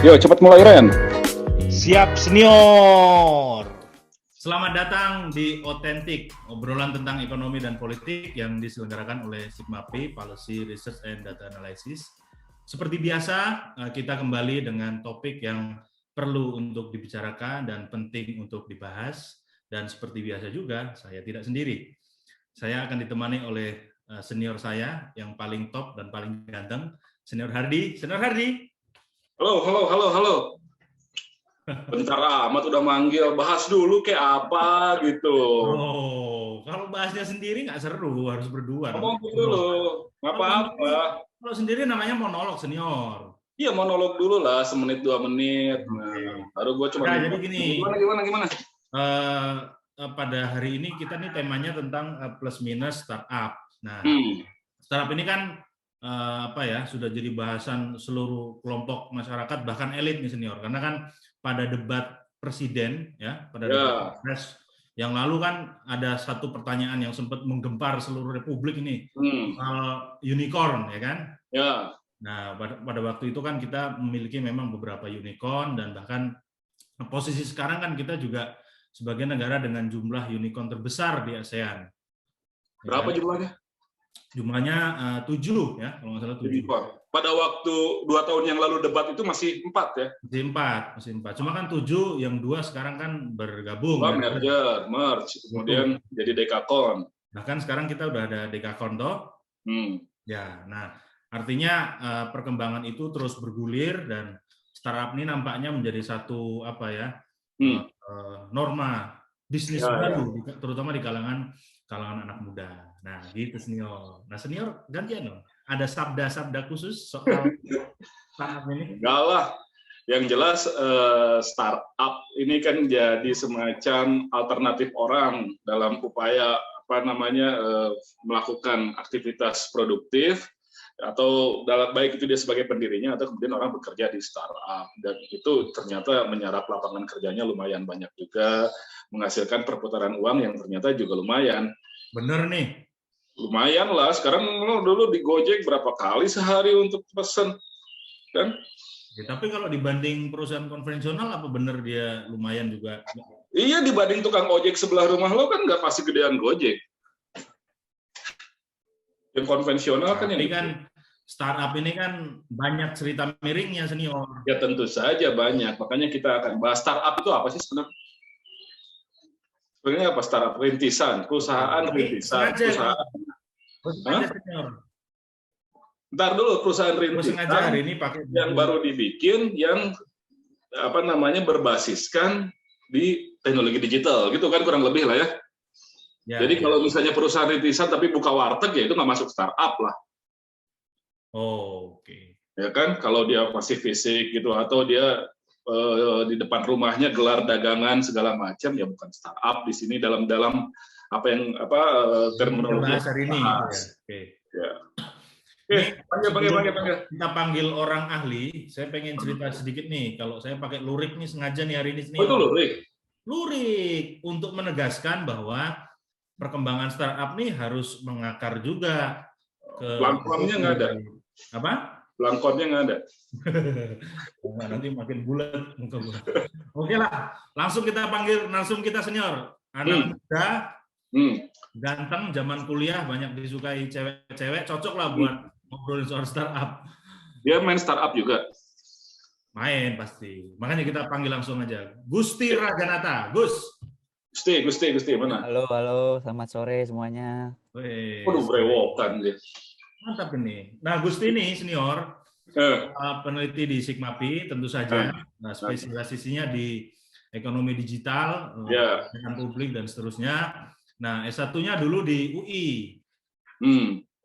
Yo, cepat mulai Ren. Siap senior. Selamat datang di Otentik, obrolan tentang ekonomi dan politik yang diselenggarakan oleh SIGMAPI, Policy Research and Data Analysis. Seperti biasa, kita kembali dengan topik yang perlu untuk dibicarakan dan penting untuk dibahas. Dan seperti biasa juga, saya tidak sendiri. Saya akan ditemani oleh senior saya yang paling top dan paling ganteng, Senior Hardy. Senior Hardy. Halo. Bentar amat udah manggil, bahas dulu kayak apa gitu. Oh, kalau bahasnya sendiri nggak seru, harus berdua. Ngomong dulu, nggak apa-apa. Kalau sendiri namanya monolog senior. Iya, monolog dulu lah, semenit 2 menit. Nah, baru gue cuma. Nah, jadi gini. Gimana? Pada hari ini kita nih temanya tentang plus minus startup. Nah, startup ini kan sudah jadi bahasan seluruh kelompok masyarakat, bahkan elit nih senior, karena kan pada debat presiden ya, pada debat pres yang lalu kan ada satu pertanyaan yang sempat menggempar seluruh republik ini soal unicorn ya kan. Ya. Nah, pada waktu itu kan kita memiliki memang beberapa unicorn, dan bahkan posisi sekarang kan kita juga sebagai negara dengan jumlah unicorn terbesar di ASEAN. Berapa jumlahnya? Jumlahnya 7 ya, kalau nggak salah 7. Pada waktu 2 tahun yang lalu debat itu masih 4 ya? Masih 4. Cuma kan 7, yang 2 sekarang kan bergabung. Merge, kemudian jadi Dekakon. Bahkan sekarang kita udah ada Dekakon toh. Ya, nah artinya perkembangan itu terus bergulir, dan startup ini nampaknya menjadi satu norma bisnis baru, terutama di kalangan anak muda. Nah, gitu senior. Nah, senior gantian dong. Ada sabda-sabda khusus soal startup ini? Enggak lah. Yang jelas startup ini kan jadi semacam alternatif orang dalam upaya melakukan aktivitas produktif, atau baik itu dia sebagai pendirinya atau kemudian orang bekerja di startup, dan itu ternyata menyerap lapangan kerjanya lumayan banyak juga, menghasilkan perputaran uang yang ternyata juga lumayan. Bener nih. Lumayan lah. Sekarang dulu di Gojek berapa kali sehari untuk pesen kan? Ya, tapi kalau dibanding perusahaan konvensional, apa bener dia lumayan juga? Iya, dibanding tukang ojek sebelah rumah lo kan nggak pasti gedean Gojek. Yang konvensional kan yang kan startup ini kan banyak cerita miringnya senior. Ya tentu saja banyak. Makanya kita akan bahas startup itu apa sih sebenarnya? Sebenarnya apa startup? Rintisan, perusahaan rintisan, perusahaan. Ntar dulu, perusahaan rintisan hari ini pakai yang baru dibikin, yang berbasiskan di teknologi digital, gitu kan kurang lebih lah ya. Jadi kalau misalnya perusahaan rintisan tapi buka warteg, ya itu nggak masuk startup lah. Oke. Ya kan, kalau dia masih fisik gitu, atau dia di depan rumahnya gelar dagangan segala macam, ya bukan startup di sini dalam terminologi hari ini. Panggil. Kita panggil orang ahli. Saya pengen cerita sedikit nih. Kalau saya pakai lurik nih sengaja nih hari ini. Oh, itu lurik. Lurik untuk menegaskan bahwa perkembangan startup nih harus mengakar juga. Langkonnya nggak ada. Apa? Langkonnya nggak ada. Nanti makin bulat muka gue. Oke lah, langsung kita panggil, langsung kita senior. Anak muda, ganteng, zaman kuliah, banyak disukai cewek-cewek, cocok lah buat ngobrolin soal startup. Dia main startup juga? Main pasti. Makanya kita panggil langsung aja. Gusti Raganata. Gus. Gusti, mana? Halo, selamat sore semuanya. Waduh, brewokan dia. Mantap ini. Nah, Gusti ini senior, peneliti di SIGMAPI, tentu saja. Nah, spesialisasinya di ekonomi digital, dengan publik dan seterusnya. Nah, S1-nya dulu di UI,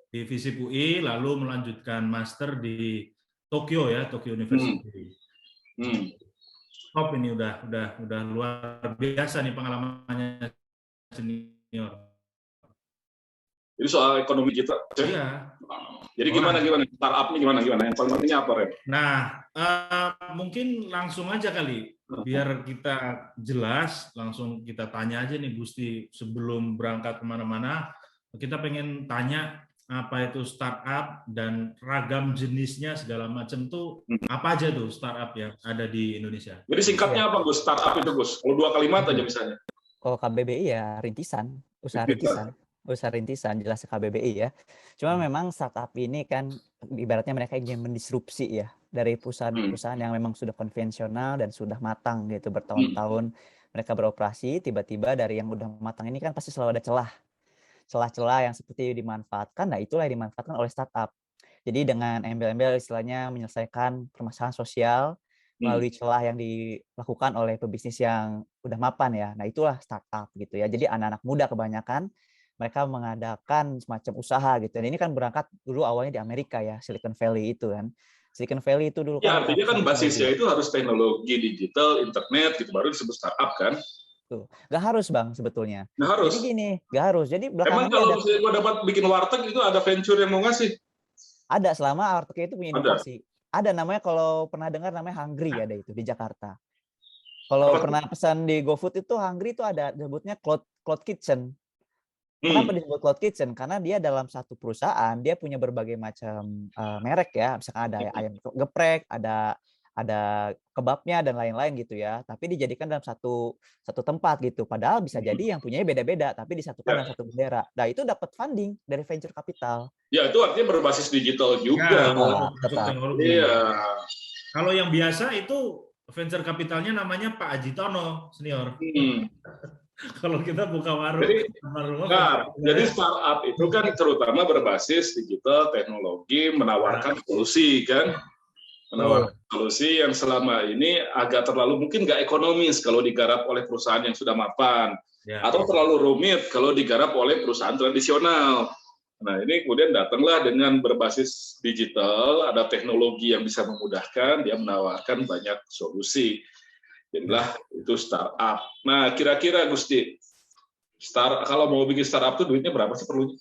di FISIP UI, lalu melanjutkan master di Tokyo ya, Tokyo University. Top ini udah luar biasa nih pengalamannya senior. Jadi soal ekonomi kita. Iya. Jadi gimana startup ini gimana? Yang paling pentingnya apa, Ren? Nah, mungkin langsung aja kali, biar kita jelas, langsung kita tanya aja nih Gusti, sebelum berangkat kemana-mana, kita pengen tanya apa itu startup dan ragam jenisnya segala macam tuh apa aja tuh startup yang ada di Indonesia? Jadi singkatnya apa Gus? Startup itu Gus? Kalau 2 kalimat aja misalnya. Kalau KBBI ya rintisan, usaha rintisan jelas KBBI ya. Cuma memang startup ini kan ibaratnya mereka ingin mendisrupsi ya dari perusahaan-perusahaan yang memang sudah konvensional dan sudah matang gitu bertahun-tahun mereka beroperasi, tiba-tiba dari yang udah matang ini kan pasti selalu ada celah-celah yang seperti dimanfaatkan. Nah, itulah yang dimanfaatkan oleh startup. Jadi dengan embel-embel istilahnya menyelesaikan permasalahan sosial melalui celah yang dilakukan oleh pebisnis yang udah mapan ya. Nah, itulah startup gitu ya. Jadi anak-anak muda kebanyakan mereka mengadakan semacam usaha gitu. Dan ini kan berangkat dulu awalnya di Amerika ya, Silicon Valley itu kan. Silicon Valley itu dulu ya, artinya kan basisnya itu harus teknologi digital, internet gitu baru disebut startup kan. Tuh. Gak harus Bang sebetulnya. Nggak harus. Jadi gini, gak harus. Jadi emang kalau misalnya gue dapat bikin warteg itu ada venture yang mau ngasih? Ada, selama warteg itu punya inovasi. Ada namanya, kalau pernah dengar namanya Hungry, ada itu di Jakarta. Kalau pernah pesan di GoFood itu Hungry itu ada sebutnya Cloud Kitchen. Kenapa disebut Cloud Kitchen? Karena dia dalam satu perusahaan dia punya berbagai macam merek ya. Misalkan ada ayam geprek, ada kebabnya dan lain-lain gitu ya. Tapi dijadikan dalam satu tempat gitu. Padahal bisa jadi yang punyanya beda-beda, tapi disatukan dalam satu bendera. Nah, itu dapat funding dari venture capital. Ya, itu artinya berbasis digital juga. Iya. Kalau yang biasa itu venture capitalnya namanya Pak Ajitono senior. Kalau kita buka warung. Jadi startup itu kan terutama berbasis digital, teknologi, menawarkan solusi kan. Menawarkan solusi yang selama ini agak terlalu mungkin nggak ekonomis kalau digarap oleh perusahaan yang sudah mapan, atau terlalu rumit kalau digarap oleh perusahaan tradisional. Nah, ini kemudian datanglah dengan berbasis digital, ada teknologi yang bisa memudahkan, dia menawarkan banyak solusi. Jadilah itu startup. Nah, kira-kira Gusti, kalau mau bikin startup itu duitnya berapa sih perlunya?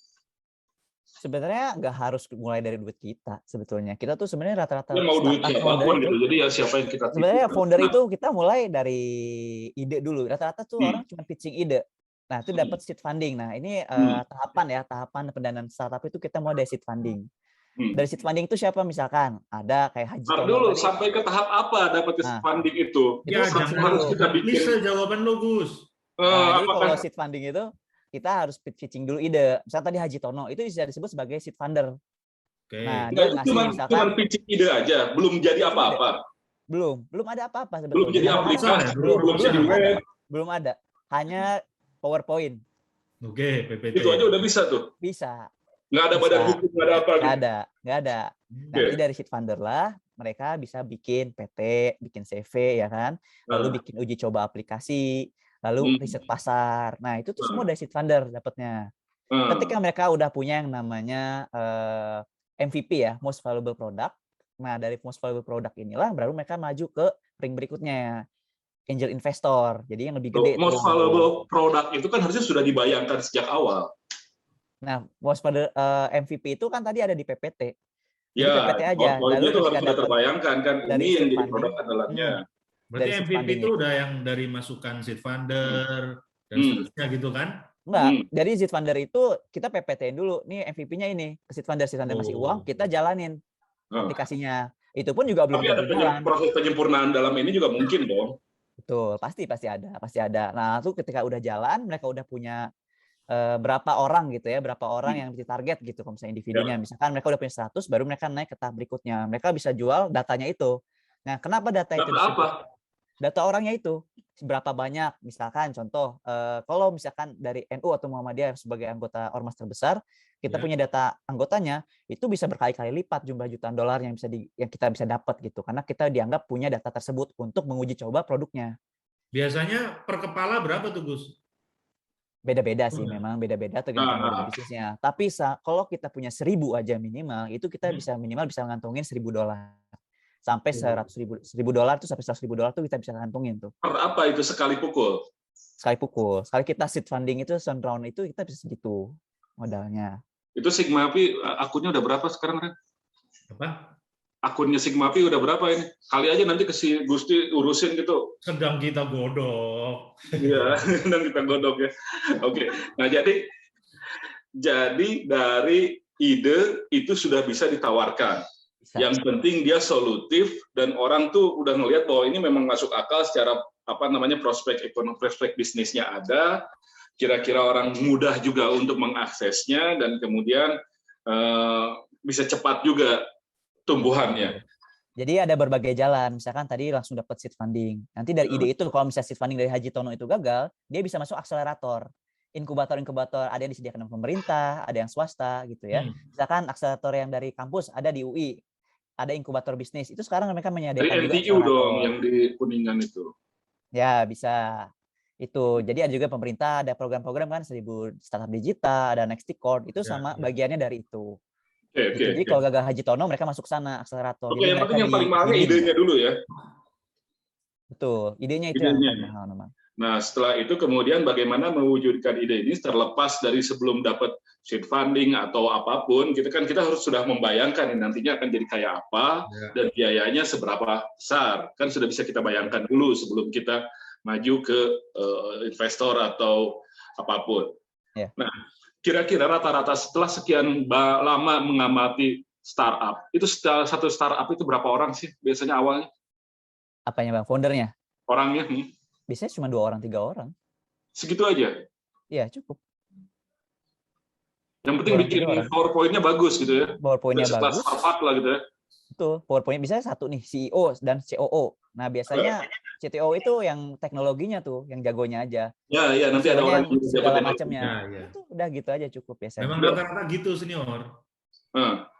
Sebenarnya nggak harus mulai dari duit kita sebetulnya. Kita tuh sebenarnya rata-rata mau duit siapapun gitu. Jadi ya siapa yang kita sebenarnya founder itu kita mulai dari ide dulu. Rata-rata tuh orang cuma pitching ide. Nah, itu dapat seed funding. Nah, ini tahapan pendanaan startup itu kita mulai dari seed funding. Dari seed funding itu siapa misalkan? Ada kayak Haji Tono dulu tadi. Sampai ke tahap apa dapat seed funding itu? Ya, harus kita bikin. Bisa jawaban lo, Gus. Jadi kalau seed funding itu kita harus pitching dulu ide. Misalnya tadi Haji Tono itu bisa disebut sebagai seed funder. Nah, dia ngasih misalkan cuma pitching ide aja, belum jadi apa-apa. Belum ada apa-apa sebetulnya. Belum jadi aplikasi, belum ada. Hanya PowerPoint. Oke, PPT. Itu aja udah bisa tuh. Bisa. Nggak ada badan hukum, nggak ada apa gitu. Nggak ada. Nanti dari seed funder lah mereka bisa bikin PT, bikin CV ya kan. Lalu bikin uji coba aplikasi. Lalu riset pasar. Nah, itu tuh semua dari seed funder dapatnya. Ketika mereka udah punya yang namanya MVP ya, Most Valuable Product. Nah, dari Most Valuable Product inilah baru mereka maju ke ring berikutnya. Angel investor. Jadi yang lebih gede. Most Valuable Product itu kan harusnya sudah dibayangkan sejak awal. Nah, Most Valuable MVP itu kan tadi ada di PPT. Ya, PPT aja. Lalu itu harus sudah terbayangkan kan. Ini yang jadi produk andalannya. Berarti MVP itu udah yang dari masukan seed funder dan seterusnya gitu kan? Enggak, dari seed funder itu kita PPT-in dulu. Nih MVP-nya ini, ke seed funder ngasih uang, kita jalanin aplikasinya. Itu pun juga belum tentu jalan. Proses penyempurnaan dalam ini juga mungkin dong. Betul, pasti ada. Nah, itu ketika udah jalan, mereka udah punya berapa orang gitu ya, berapa orang yang ditarget gitu, kalau misalnya individunya. Misalkan mereka udah punya 100, baru mereka naik ke tahap berikutnya. Mereka bisa jual datanya itu. Nah, kenapa data itu? Data orangnya itu berapa banyak, misalkan contoh kalau misalkan dari NU atau Muhammadiyah sebagai anggota ormas terbesar, kita punya data anggotanya itu bisa berkali-kali lipat jumlah jutaan dolar yang kita bisa dapat gitu, karena kita dianggap punya data tersebut untuk menguji coba produknya. Biasanya per kepala berapa tuh Gus? Beda-beda sih, memang beda-beda tergantung dari bisnisnya. Tapi kalau kita punya 1.000 aja minimal, itu kita bisa minimal bisa ngantongin $1.000. Sampai $100.000 tuh sampai $100.000 tuh kita bisa kantongin tuh. Per apa itu sekali pukul? Sekali pukul. Sekali kita seed funding itu sound round itu kita bisa segitu modalnya. Itu Sigmapi akunnya udah berapa sekarang, Ren? Apa? Akunnya Sigmapi udah berapa ini? Kali aja nanti ke si Gusti urusin gitu. Sedang kita godok. Iya, sedang kita godok ya. Oke. Nah, jadi dari ide itu sudah bisa ditawarkan. Bisa. Yang penting dia solutif dan orang tuh udah ngelihat bahwa ini memang masuk akal secara prospek ekonomi, prospek bisnisnya ada. Kira-kira orang mudah juga untuk mengaksesnya dan kemudian bisa cepat juga tumbuhannya. Jadi ada berbagai jalan. Misalkan tadi langsung dapat seed funding. Nanti dari ide itu kalau misalnya seed funding dari Haji Tono itu gagal, dia bisa masuk akselerator. Inkubator-inkubator ada yang disediakan pemerintah, ada yang swasta gitu ya. Misalkan akselerator yang dari kampus ada di UI, ada inkubator bisnis. Itu sekarang mereka menyediakan dari juga NTU dong yang di Kuningan itu. Ya, bisa. Itu. Jadi ada juga pemerintah, ada program-program kan 1000 startup digital, ada Nexticord, itu sama bagiannya dari itu. Gitu. Jadi kalau gagal Haji Tono mereka masuk sana akselerator. Oke, yang penting yang paling mahalnya idenya dulu ya. Betul, idenya itu yang paling mahal memang. Nah, setelah itu kemudian bagaimana mewujudkan ide ini terlepas dari sebelum dapat seed funding atau apapun, kita harus sudah membayangkan ini nantinya akan jadi kayak apa dan biayanya seberapa besar. Kan sudah bisa kita bayangkan dulu sebelum kita maju ke investor atau apapun. Nah, kira-kira rata-rata setelah sekian lama mengamati startup, itu satu startup itu berapa orang sih biasanya awalnya? Apanya Bang? Foundernya? Orangnya? Biasanya cuma 2 orang, 3 orang. Segitu aja? Iya, cukup. Yang penting bikin PowerPoint-nya bagus gitu ya? PowerPoint-nya bagus. Startup lah gitu ya? Betul, PowerPoint bisa satu nih, CEO dan COO. Nah, biasanya CTO itu yang teknologinya tuh, yang jagonya aja. Ya, nanti ada orang yang segala macamnya. Itu udah gitu aja cukup biasanya. Memang rata-rata gitu, Senior.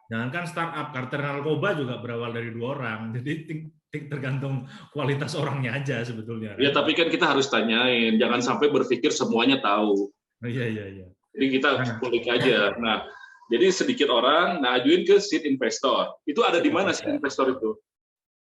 Jangankan startup, kartel narkoba juga berawal dari 2 orang. Jadi tergantung kualitas orangnya aja sebetulnya. Ya, tapi kan kita harus tanyain. Jangan sampai berpikir semuanya tahu. Iya. Jadi kita kulik aja. Nah, jadi sedikit orang, ajuin ke seed investor. Itu ada di mana seed investor itu?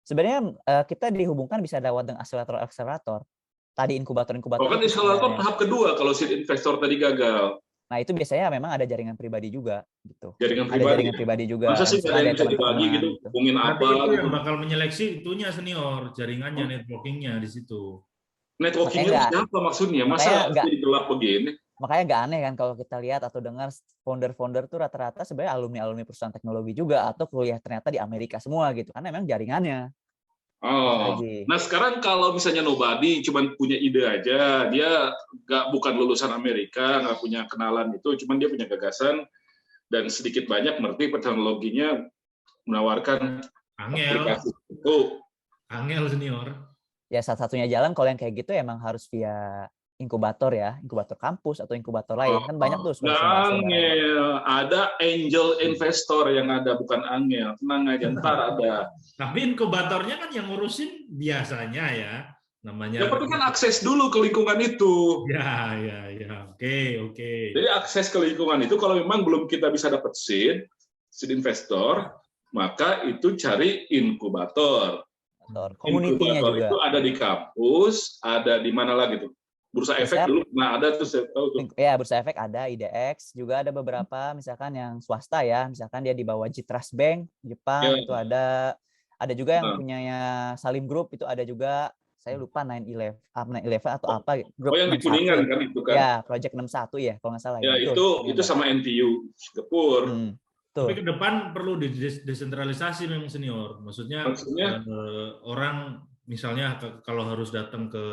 Sebenarnya kita dihubungkan bisa lewat dengan akselerator. Tadi inkubator-inkubator. Kan akselerator tahap kedua kalau seed investor tadi gagal. Nah, itu biasanya memang ada jaringan pribadi juga gitu. Jaringan pribadi juga. Masa sih ada yang bisa dibagi gitu, hubungin apa? Tapi itu yang bakal menyeleksi itunya Senior, jaringannya, networkingnya di situ. Networkingnya siapa maksudnya? Masa jadi gelap begini? Makanya nggak aneh kan kalau kita lihat atau dengar founder-founder tuh rata-rata sebenarnya alumni perusahaan teknologi juga atau kuliah ternyata di Amerika semua gitu. Karena memang jaringannya. Nah sekarang kalau misalnya nobody cuman punya ide aja, dia bukan lulusan Amerika, nggak punya kenalan itu, cuman dia punya gagasan dan sedikit banyak ngerti teknologinya, menawarkan aplikasi itu. Angel Senior. Ya satu-satunya jalan kalau yang kayak gitu emang harus via inkubator ya, inkubator kampus atau inkubator lain kan banyak tuh. Angel, ada angel investor yang ada, bukan angel, tenang aja ntar ada. Tapi inkubatornya kan yang ngurusin biasanya ya, namanya. Yang penting kan akses dulu ke lingkungan itu. Ya, oke. Jadi akses ke lingkungan itu kalau memang belum kita bisa dapat seed investor, maka itu cari inkubator. Inkubator juga. Itu ada di kampus, ada di mana lagi tuh? Bursa Efek dulu, ada tuh saya tahu tuh. Ya, Bursa Efek ada, IDX juga ada beberapa, misalkan yang swasta ya, misalkan dia di bawah Citras Bank Jepang itu ada juga yang punyanya Salim Group itu ada juga, saya lupa 911 atau apa grup. Yang di Kuningan kan itu kan? Ya, Project 61 ya kalau nggak salah. Ya itu sama NTU Singapura. Tapi ke depan perlu desentralisasi memang Senior, maksudnya orang misalnya kalau harus datang ke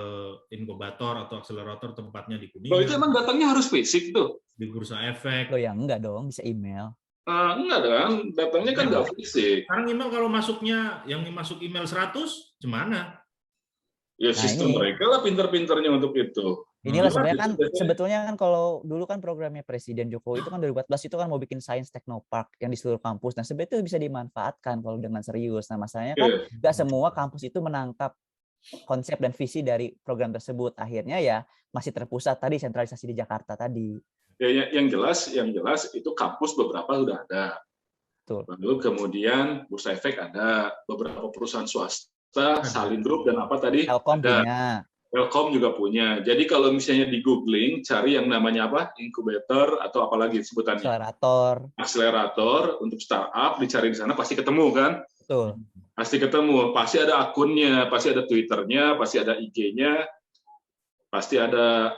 inkubator atau akselerator tempatnya di Kuningan. Itu emang datangnya harus fisik tuh? Di Bursa Efek. Ya enggak dong, bisa email. Enggak kan, datangnya kan nggak fisik. Sekarang email kalau masuknya, yang masuk email 100, gimana? Ya sistem mereka lah pinter-pinternya untuk itu. Inilah sebetulnya kan kalau dulu kan programnya Presiden Jokowi itu kan 2014 itu kan mau bikin Science Technopark yang di seluruh kampus. Nah sebetulnya itu bisa dimanfaatkan kalau dengan serius. Nah masalahnya kan nggak semua kampus itu menangkap konsep dan visi dari program tersebut. Akhirnya ya masih terpusat tadi sentralisasi di Jakarta tadi. Ya, yang jelas itu kampus beberapa sudah ada. Betul. Lalu kemudian Bursa Efek ada, beberapa perusahaan swasta, Salim Group dan apa tadi? Telkom punya. Telkom juga punya. Jadi kalau misalnya di googling cari yang namanya apa? Inkubator atau apalagi sebutannya? Akselerator untuk startup, dicari di sana pasti ketemu kan? Betul. Pasti ketemu, pasti ada akunnya, pasti ada Twitternya, pasti ada IG-nya, pasti ada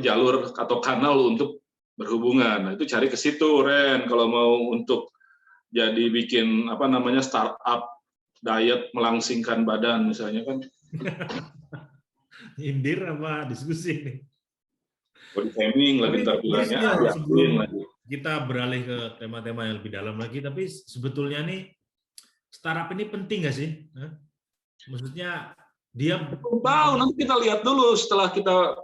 jalur atau kanal untuk berhubungan. Nah, itu cari ke situ, Ren. Kalau mau untuk jadi bikin startup diet melangsingkan badan misalnya kan. Indir apa diskusi nih? Body shaming lagi ntar bilangnya. Sebelum kita beralih ke tema-tema yang lebih dalam lagi, tapi sebetulnya nih startup ini penting nggak sih? Maksudnya dia tahu, nanti kita lihat dulu setelah kita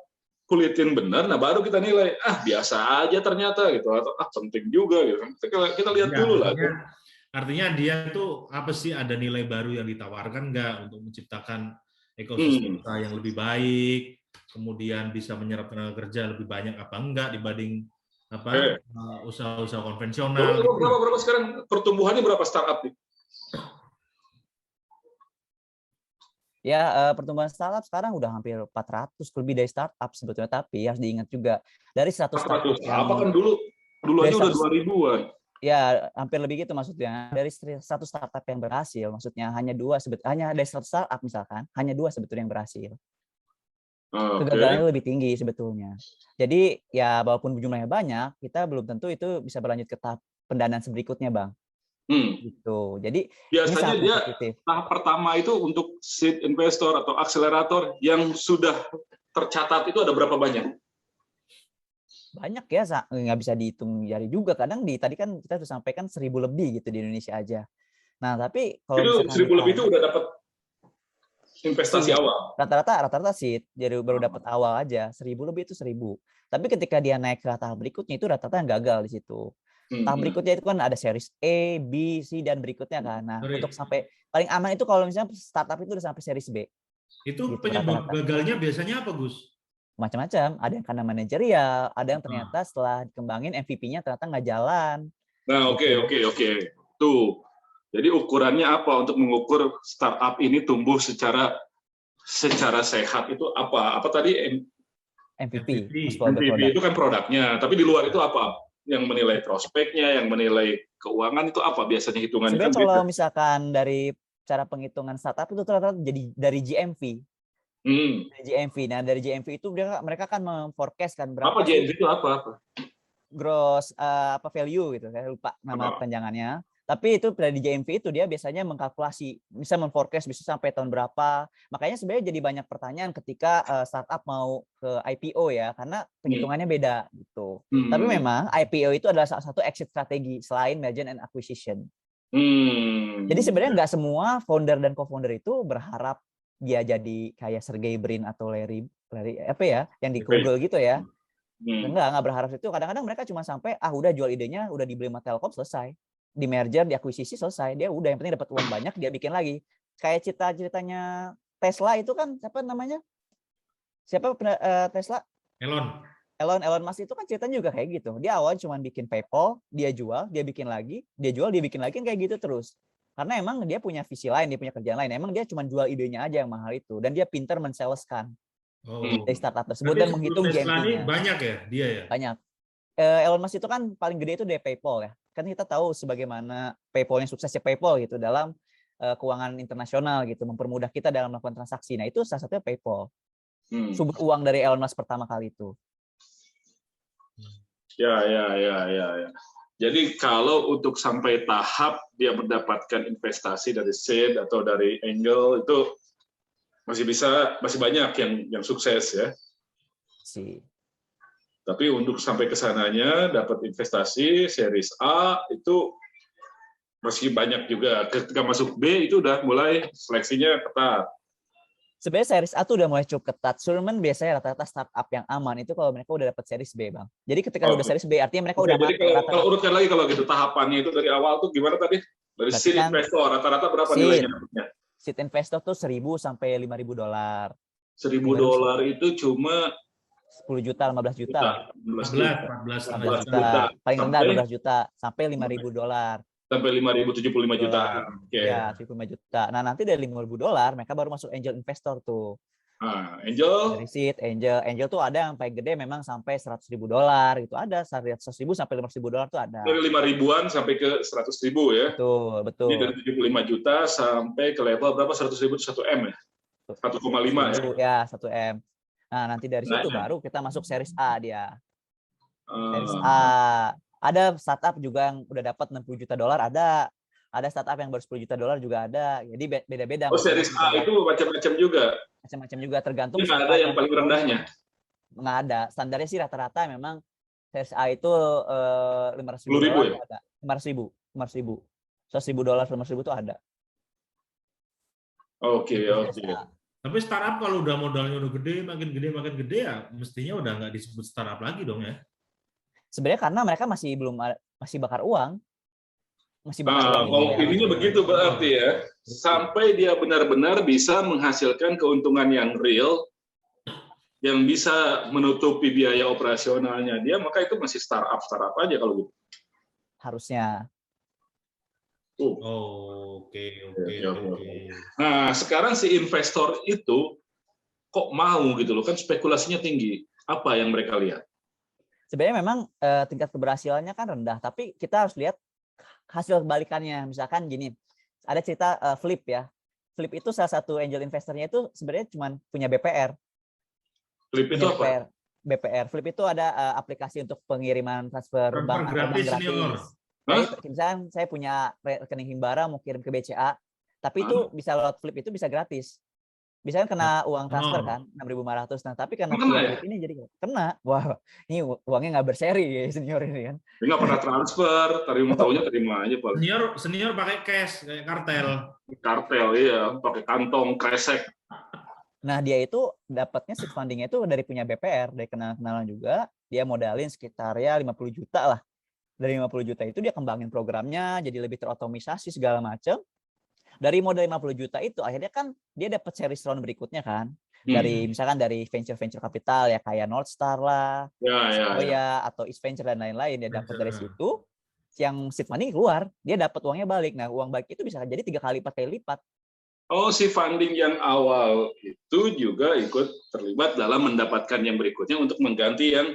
kulitin benar, nah baru kita nilai biasa aja ternyata gitu, atau penting juga gitu. Kita lihat dulu lah. Artinya dia tuh apa sih, ada nilai baru yang ditawarkan nggak untuk menciptakan ekosistem yang lebih baik, kemudian bisa menyerap tenaga kerja lebih banyak apa enggak dibanding usaha-usaha konvensional. Berapa sekarang pertumbuhannya berapa startup nih? Ya, pertumbuhan startup sekarang udah hampir 400 lebih dari startup sebetulnya, tapi harus diingat juga dari 100 startup yang apa kan dulu aja udah 2000-an. Ya, hampir lebih gitu maksudnya. Dari 100 startup yang berhasil, maksudnya hanya dari 100 startup misalkan, hanya 2 sebetulnya yang berhasil. Kegagalannya lebih tinggi sebetulnya. Jadi ya walaupun jumlahnya banyak, kita belum tentu itu bisa berlanjut ke tahap pendanaan berikutnya, Bang. Gitu. Jadi biasanya dia tahap pertama itu untuk seed investor atau akselerator yang sudah tercatat itu ada berapa banyak? Banyak ya, nggak bisa dihitung jari juga. Kadang tadi kan kita sudah sampaikan 1000 lebih gitu di Indonesia aja. Nah, tapi kalau itu 1000 lebih itu udah dapat investasi awal. Rata-rata seed, jadi baru dapat awal aja. 1000 lebih itu 1000. Tapi ketika dia naik ke tahap berikutnya itu rata-rata yang gagal di situ. Tahap berikutnya itu kan ada series A, B, C, dan berikutnya kan. Nah, untuk sampai paling aman itu kalau misalnya startup itu udah sampai series B. Itu gitu, penyebab gagalnya biasanya apa, Gus? Macam-macam. Ada yang karena manajerial, ada yang ternyata setelah dikembangin MVP-nya ternyata nggak jalan. Nah, oke. Tuh. Jadi ukurannya apa untuk mengukur startup ini tumbuh secara sehat itu apa? Apa tadi? MVP. MVP itu kan produknya, tapi di luar itu apa? Yang menilai prospeknya, yang menilai keuangan itu apa biasanya hitungannya? Sebenarnya kalau misalkan dari cara penghitungan startup itu ternyata jadi dari GMV. Dari GMV. Nah, dari GMV itu mereka kan memforecast kan berapa. Apa GMV itu apa? Gross value gitu. Saya lupa nama panjangannya. Tapi itu dari GMV itu dia biasanya mengkalkulasi, bisa memforecast bisa sampai tahun berapa. Makanya sebenarnya jadi banyak pertanyaan ketika startup mau ke IPO ya, karena penghitungannya beda gitu. Tapi memang IPO itu adalah salah satu exit strategi selain merger and acquisition. Jadi sebenarnya nggak semua founder dan co-founder itu berharap dia jadi kayak Sergey Brin atau Larry apa ya, yang di Google gitu ya. Nggak berharap itu. Kadang-kadang mereka cuma sampai udah jual idenya, udah dibeli sama Telkom, selesai. Di merger, di akuisisi, selesai. Dia udah yang penting dapat uang banyak, dia bikin lagi. Kayak ceritanya Tesla itu kan siapa namanya? Tesla? Elon Musk itu kan ceritanya juga kayak gitu. Dia awal cuma bikin PayPal, dia jual, dia bikin lagi, dia jual, dia bikin lagi, kayak gitu terus. Karena emang dia punya visi lain, dia punya kerjaan lain. Emang dia cuma jual idenya aja yang mahal itu, dan dia pintar men-saleskan dari startup tersebut dan menghitung GMV-nya. Banyak ya dia ya? Banyak. Elon Musk itu kan paling gede itu dari PayPal ya. Kan kita tahu sebagaimana PayPal yang suksesnya PayPal gitu dalam keuangan internasional gitu, mempermudah kita dalam melakukan transaksi. Nah, itu salah satunya PayPal. Sumber uang dari Elon Musk pertama kali itu. Ya. Jadi kalau untuk sampai tahap dia mendapatkan investasi dari seed atau dari angel itu masih banyak yang sukses ya. Tapi untuk sampai ke sananya dapat investasi series A itu masih banyak juga. Ketika masuk B itu udah mulai seleksinya ketat. Sebenarnya series A tuh udah mulai cukup ketat. Cuman biasanya rata-rata startup yang aman itu kalau mereka udah dapat series B, Bang. Jadi ketika udah series B artinya mereka udah jadi kalau urutkan lagi kalau gitu tahapannya itu dari awal tuh gimana tadi? Dari seed investor rata-rata berapa nilainya? Seed investor tuh $1.000 sampai $5.000. $1.000 itu cuma 10 juta, 15 juta. 14 juta. Paling rendah 12 juta sampai $5.000. Sampai 5.075 juta. Ya, 75 juta. Nah, nanti dari $5.000 mereka baru masuk angel investor tuh. Angel? Dari seed, angel tuh ada yang paling gede memang sampai $100.000 gitu. Ada $100.000 sampai $500.000 tuh ada. Dari 5.000-an sampai ke 100.000 ya? Betul. Ini dari 75 juta sampai ke level berapa? 100.000 itu 1 M ya? 1,5 ya? Ya, 1 M. Nah, nanti dari situ baru kita masuk series A dia. Series A. Ada startup juga yang udah dapat $60 juta, ada startup yang baru $10 juta juga ada. Jadi beda-beda. Oh, series A itu macam-macam juga. Macam-macam juga, tergantung. Nggak ada yang paling rendahnya. Nggak ada. Standarnya sih rata-rata memang series A itu $500.000 ya? ada. 500.000. $100.000, $500.000 itu ada. Oke. Tapi startup kalau udah modalnya udah gede, makin gede ya, mestinya udah nggak disebut startup lagi dong ya? Sebenarnya karena mereka masih bakar uang. Kalau ininya begitu berarti ya, sampai dia benar-benar bisa menghasilkan keuntungan yang real, yang bisa menutupi biaya operasionalnya dia, maka itu masih startup aja kalau gitu. Harusnya. Oke. Nah, sekarang si investor itu kok mau gitu loh, kan spekulasinya tinggi. Apa yang mereka lihat? Sebenarnya memang tingkat keberhasilannya kan rendah, tapi kita harus lihat hasil kebalikannya. Misalkan gini, ada cerita Flip ya. Flip itu salah satu angel investornya itu sebenarnya cuma punya BPR. Flip itu apa? BPR. Flip itu ada aplikasi untuk pengiriman transfer bank gratis. Misalkan saya punya rekening Himbara mau kirim ke BCA, tapi itu bisa lewat Flip, itu bisa gratis. Bisa kena uang transfer kan, 6.500. Nah, tapi karena Flip ini jadi kena. Wah, ini uangnya nggak berseri ya senior ini kan. Dia nggak pernah transfer, terima aja Pak. Senior pakai cash kayak kartel. Kartel iya, pakai kantong kresek. Nah, dia itu dapatnya seed funding-nya itu dari punya BPR, dari kenalan juga, dia modalin sekitar ya 50 juta lah. Dari 50 juta itu dia kembangin programnya jadi lebih terotomisasi segala macam. Dari modal 50 juta itu akhirnya kan dia dapat series round berikutnya kan. Dari misalkan dari venture capital ya kayak Northstar lah, Sequoia atau East Venture dan lain-lain, dia dapat dari situ. Yang seed funding keluar, dia dapat uangnya balik. Nah, uang balik itu bisa jadi 3 kali 4 kali lipat. Oh, si funding yang awal itu juga ikut terlibat dalam mendapatkan yang berikutnya untuk mengganti yang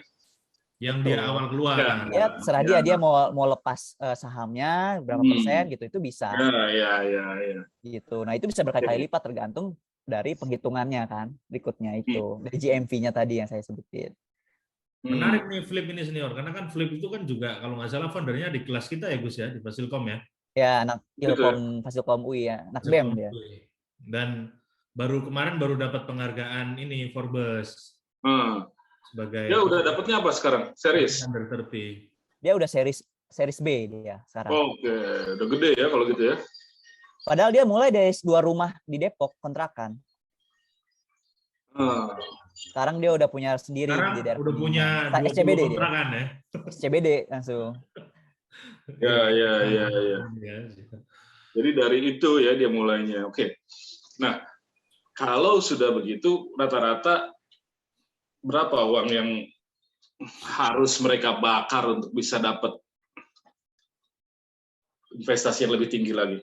dia awal keluar. Ya, serah dia mau lepas sahamnya berapa persen gitu, itu bisa. Ya. Gitu. Nah, itu bisa berkali-kali lipat tergantung dari penghitungannya kan berikutnya itu. Dari GMV-nya tadi yang saya sebutin. Menarik nih Flip ini senior, karena kan Flip itu kan juga kalau nggak salah foundernya di kelas kita ya Gus ya, di Fasilkom ya. Ya, anak Ilkom Fasilkom UI ya, anak BEM dia. Dan kemarin baru dapat penghargaan ini Forbes sebagai. Dia udah dapatnya apa sekarang? Series? Under 30. Dia udah series B dia sekarang. Oke, udah gede ya kalau gitu ya. Padahal dia mulai dari 2 rumah di Depok kontrakan. Sekarang dia udah punya sendiri di daerah. Udah punya SCBD kontrakan ya. SCBD langsung. Ya. Jadi dari itu ya dia mulainya. Oke. Nah, kalau sudah begitu rata-rata berapa uang yang harus mereka bakar untuk bisa dapat investasi yang lebih tinggi lagi?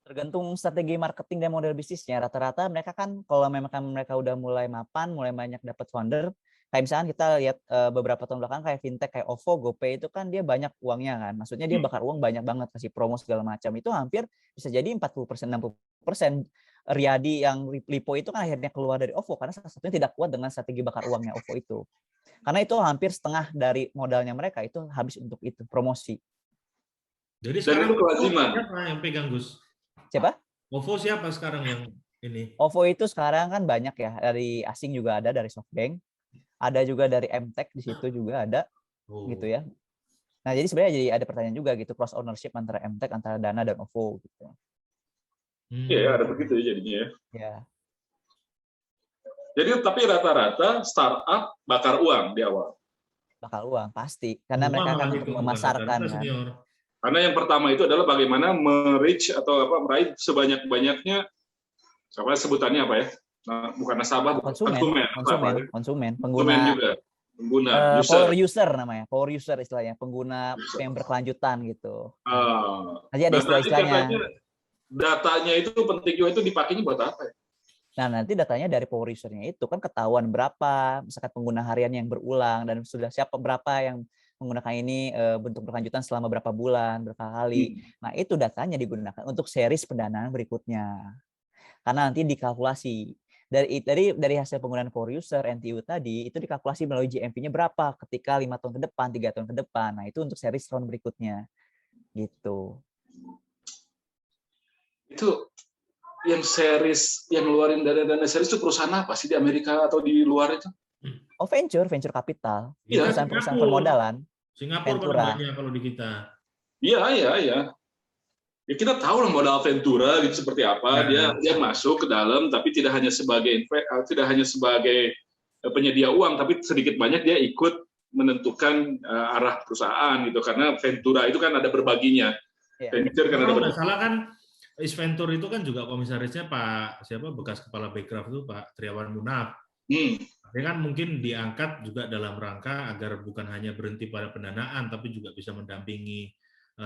Tergantung strategi marketing dan model bisnisnya. Rata-rata mereka kan kalau memang mereka udah mulai mapan, mulai banyak dapat founder, kayak misalkan kita lihat beberapa tahun belakang kayak fintech kayak OVO, GoPay itu kan dia banyak uangnya kan. Maksudnya dia bakar uang banyak banget, kasih promo segala macam. Itu hampir bisa jadi 40%, 60%. Riyadi yang Lipo itu kan akhirnya keluar dari OVO karena salah satunya tidak kuat dengan strategi bakar uangnya OVO itu. Karena itu hampir setengah dari modalnya mereka itu habis untuk itu, promosi. Jadi sekarang itu kewajiban. Siapa yang pegang Gus? Siapa? OVO siapa sekarang yang ini? OVO itu sekarang kan banyak ya, dari asing juga ada, dari SoftBank, ada juga dari MTech di situ juga ada, gitu ya. Nah jadi sebenarnya jadi ada pertanyaan juga gitu, cross ownership antara MTech, antara Dana dan OVO gitu. Iya, ada begitu ya jadinya ya. Ya. Jadi tapi rata-rata startup bakar uang di awal. Bakar uang pasti, karena mereka akan memasarkan kan. Karena yang pertama itu adalah bagaimana meraih sebanyak-banyaknya apa sebutannya apa ya? Nah, bukan nasabah, konsumen, pengguna juga. Pengguna power user namanya, power user istilahnya, pengguna yang berkelanjutan gitu. Nanti ada istilah-istilahnya. Datanya itu penting juga, itu dipakainya buat apa ya? Nah, nanti datanya dari power user-nya itu kan ketahuan berapa, misalkan pengguna harian yang berulang dan sudah siapa berapa yang menggunakan ini bentuk berkelanjutan selama berapa bulan, berapa kali. Nah, itu datanya digunakan untuk series pendanaan berikutnya. Karena nanti dikalkulasi Dari hasil penggunaan core user NTU tadi itu dikalkulasi melalui GMV-nya berapa ketika 5 tahun ke depan, 3 tahun ke depan. Nah, itu untuk series round berikutnya. Gitu. Itu yang series, yang ngeluarin dana series itu perusahaan apa sih di Amerika atau di luar itu? Oh, venture capital. Iya, Perusahaan permodalan. Singapura paling banyak kalau di kita. Iya. Ya kita tahu lah modal Ventura gitu seperti apa. Dia masuk ke dalam, tapi tidak hanya sebagai penyedia uang, tapi sedikit banyak dia ikut menentukan arah perusahaan gitu. Karena Ventura itu kan ada berbaginya. Venture kan ada berbaginya. Salah kan, Venture itu kan juga komisarisnya bekas kepala Backcraft itu Pak Triawan Munaf. Tapi kan mungkin diangkat juga dalam rangka agar bukan hanya berhenti pada pendanaan, tapi juga bisa mendampingi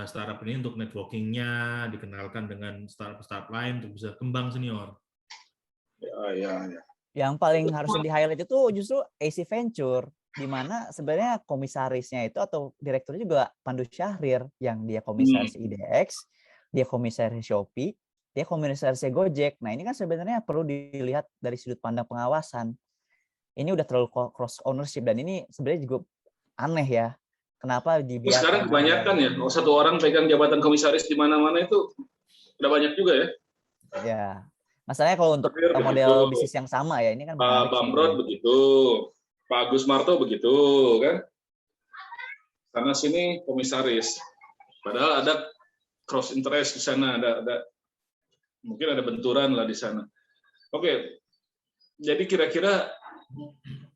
startup ini untuk networking-nya, dikenalkan dengan startup lain untuk bisa kembang senior. Ya. Yang paling harus di-highlight itu justru AC Venture, di mana sebenarnya komisarisnya itu atau direkturnya juga Pandu Syahrir, yang dia komisaris IDX, dia komisaris Shopee, dia komisaris Gojek. Nah, ini kan sebenarnya perlu dilihat dari sudut pandang pengawasan. Ini udah terlalu cross ownership, dan ini sebenarnya juga aneh ya. Kenapa dibiarkan? Sekarang kebanyakan ya, satu orang pegang jabatan komisaris di mana-mana itu udah banyak juga ya. Ya, masalahnya kalau untuk model bisnis yang sama ya, ini kan Pak Bamrod begitu, Pak Agus Marto begitu kan. Sana sini komisaris. Padahal ada cross interest di sana, ada mungkin ada benturan lah di sana. Oke. Jadi kira-kira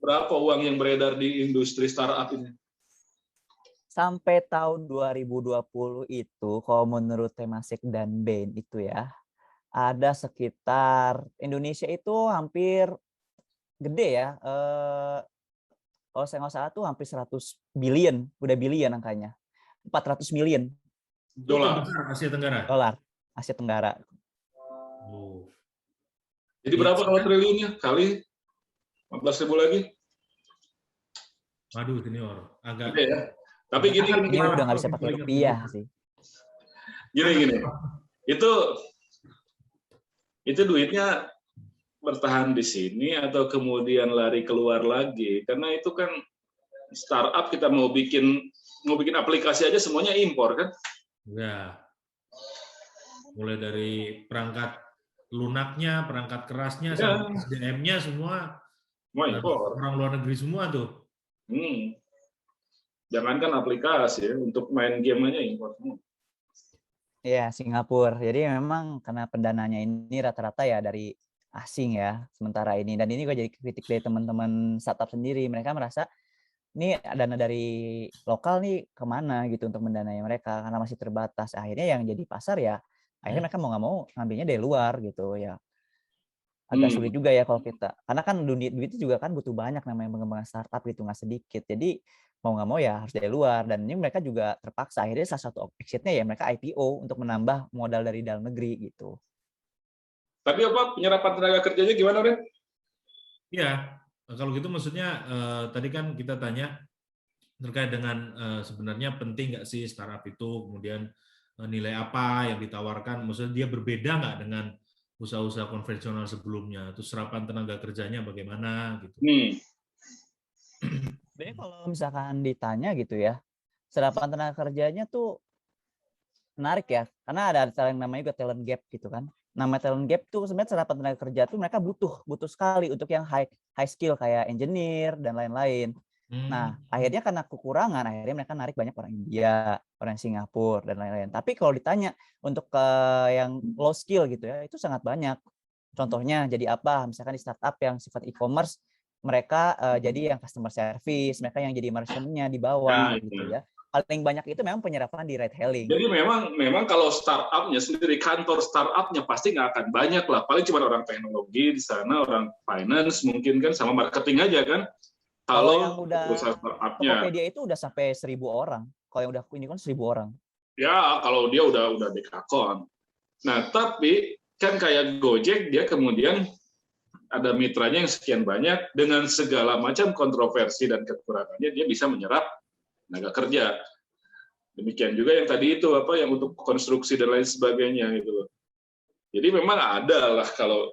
berapa uang yang beredar di industri startup ini? Sampai tahun 2020 itu, kalau menurut Temasek dan Bain itu ya, ada sekitar Indonesia itu hampir gede ya. Kalau saya nggak salah tuh hampir 100 billion, udah billion angkanya. 400 million. Dolar Asia Tenggara. Dolar Asia Tenggara. Jadi berapa kalau triliunnya? Kali 14.000 lagi? Waduh, senior. Agak. Oke, ya. Tapi gini, udah nggak bisa pakai rupiah sih. Gini. Itu duitnya bertahan di sini atau kemudian lari keluar lagi? Karena itu kan startup, kita mau bikin aplikasi aja semuanya impor kan? Ya. Mulai dari perangkat lunaknya, perangkat kerasnya, sampai SDM-nya semua impor. Orang luar negeri semua tuh. Jangankan aplikasi ya, untuk main game aja impor semua. Iya, Singapura. Jadi memang karena pendananya ini rata-rata ya dari asing ya sementara ini. Dan ini juga jadi kritik dari teman-teman startup sendiri. Mereka merasa ini dana dari lokal nih kemana gitu untuk mendanai mereka karena masih terbatas. Akhirnya yang jadi pasar ya, akhirnya mereka mau nggak mau ngambilnya dari luar gitu ya. Agak sulit juga ya kalau kita. Karena kan duit itu juga kan butuh banyak namanya pengembangan startup gitu, nggak sedikit. Jadi mau nggak mau ya harus dari luar, dan ini mereka juga terpaksa akhirnya salah satu exitnya ya mereka IPO untuk menambah modal dari dalam negeri gitu. Tapi apa penyerapan tenaga kerjanya gimana, Ren? Iya, kalau gitu maksudnya tadi kan kita tanya terkait dengan sebenarnya penting nggak sih startup itu, kemudian nilai apa yang ditawarkan, maksudnya dia berbeda nggak dengan usaha-usaha konvensional sebelumnya, terus serapan tenaga kerjanya bagaimana gitu. Sebenarnya kalau misalkan ditanya gitu ya, serapan tenaga kerjanya tuh menarik ya, karena ada yang namanya juga talent gap gitu kan. Nama talent gap tuh sebenarnya serapan tenaga kerja tuh mereka butuh sekali untuk yang high skill kayak engineer dan lain-lain. Nah, akhirnya karena kekurangan, akhirnya mereka narik banyak orang India, orang Singapura dan lain-lain. Tapi kalau ditanya untuk yang low skill gitu ya, itu sangat banyak. Contohnya jadi apa? Misalkan di startup yang sifat e-commerce, mereka jadi yang customer service, mereka yang jadi merchant-nya di bawah gitu ya. Paling banyak itu memang penyerapan di ride hailing. Jadi memang kalau startup-nya sendiri, kantor startup-nya pasti nggak akan banyak lah. Paling cuma orang teknologi di sana, orang finance mungkin kan, sama marketing aja kan. Kalau yang udah startup-nya, Tokopedia itu udah sampai 1.000 orang. Kalau yang udah ini kan 1.000 orang. Ya, kalau dia udah dekakon. Nah, tapi kan kayak Gojek, dia kemudian ada mitranya yang sekian banyak, dengan segala macam kontroversi dan kekurangannya, dia bisa menyerap tenaga kerja. Demikian juga yang tadi itu yang untuk konstruksi dan lain sebagainya gitu loh. Jadi memang ada lah, kalau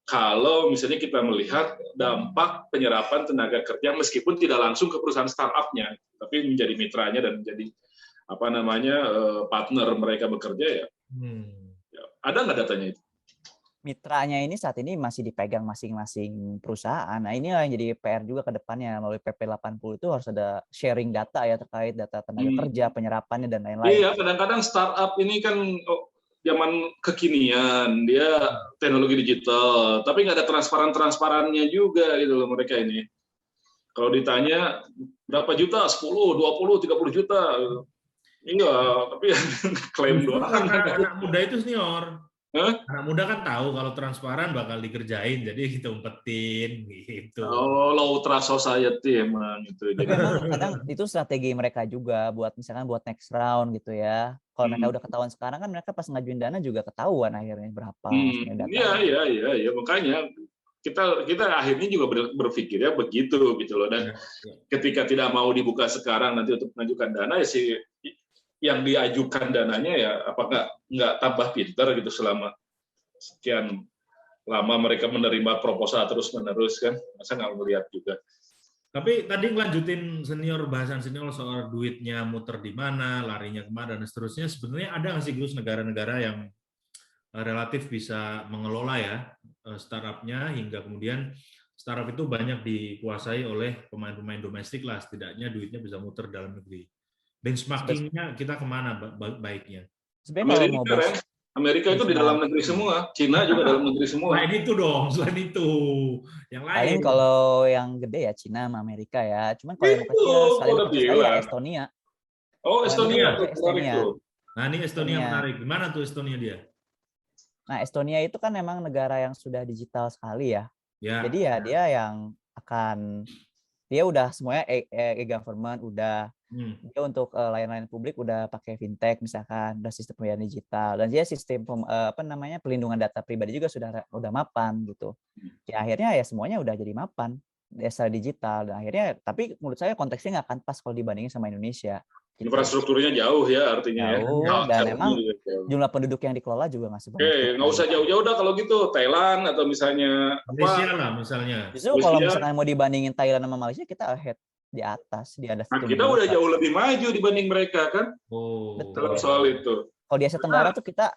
kalau misalnya kita melihat dampak penyerapan tenaga kerja meskipun tidak langsung ke perusahaan startup-nya, tapi menjadi mitranya dan menjadi partner mereka bekerja ya. Ada nggak datanya itu? Mitranya ini saat ini masih dipegang masing-masing perusahaan. Nah, ini yang jadi PR juga ke depannya. Melalui PP 80 itu harus ada sharing data ya terkait data tenaga kerja, penyerapannya dan lain-lain. Iya, kadang-kadang startup ini kan zaman kekinian, dia teknologi digital, tapi nggak ada transparannya juga gitu loh mereka ini. Kalau ditanya berapa juta, 10, 20, 30 juta. Iya, tapi klaim doang. Anak muda itu senior. Hah? Anak muda kan tahu kalau transparan bakal dikerjain, jadi kita umpetin gitu. Oh, low trust society emang itu. Jadi memang kadang itu strategi mereka juga buat misalkan buat next round gitu ya. Kalau mereka udah ketahuan sekarang kan mereka pas ngajuin dana juga ketahuan akhirnya berapa data. Iya, makanya kita akhirnya juga berpikirnya begitu gitu loh. Dan ketika tidak mau dibuka sekarang nanti untuk mengajukan dana ya sih yang diajukan dananya ya apakah nggak tambah pinter gitu selama sekian lama mereka menerima proposal terus-menerus kan, masa nggak melihat juga. Tapi tadi ngelanjutin bahasan senior soal duitnya muter di mana, larinya kemana dan seterusnya. Sebenarnya ada nggak sih Gus negara-negara yang relatif bisa mengelola ya startup-nya hingga kemudian startup itu banyak dikuasai oleh pemain-pemain domestik lah, setidaknya duitnya bisa muter dalam negeri. Benchmarking-nya kita kemana baiknya? Amerika itu di dalam negeri semua, Cina juga dalam negeri semua. Selain itu dong, selain itu. Yang lain. Paling kalau yang gede ya Cina sama Amerika ya. Cuman kalau yang kecil sekali ya Estonia. Oh, Estonia. Nah, ini Estonia menarik. Gimana tuh Estonia dia? Nah, Estonia itu kan memang negara yang sudah digital sekali ya. Jadi ya dia yang dia udah semuanya e-government udah. Dia untuk layanan publik udah pakai fintech misalkan, udah sistem pembayaran digital dan dia sistem pelindungan data pribadi juga udah mapan gitu. Ya akhirnya ya semuanya udah jadi mapan desa digital dan akhirnya tapi menurut saya konteksnya nggak akan pas kalau dibandingin sama Indonesia. Gitu. Infrastrukturnya jauh ya artinya. Jauh dan memang jumlah penduduk yang dikelola juga nggak sebanyak. Nggak usah jauh-jauh dah kalau gitu Thailand atau misalnya Malaysia lah misalnya. Justru kalau misalnya mau dibandingin Thailand sama Malaysia kita ahead. Di atas. Kita udah jauh lebih maju dibanding mereka kan? Betul. Soal itu. Kalau di Asia Tenggara tuh kita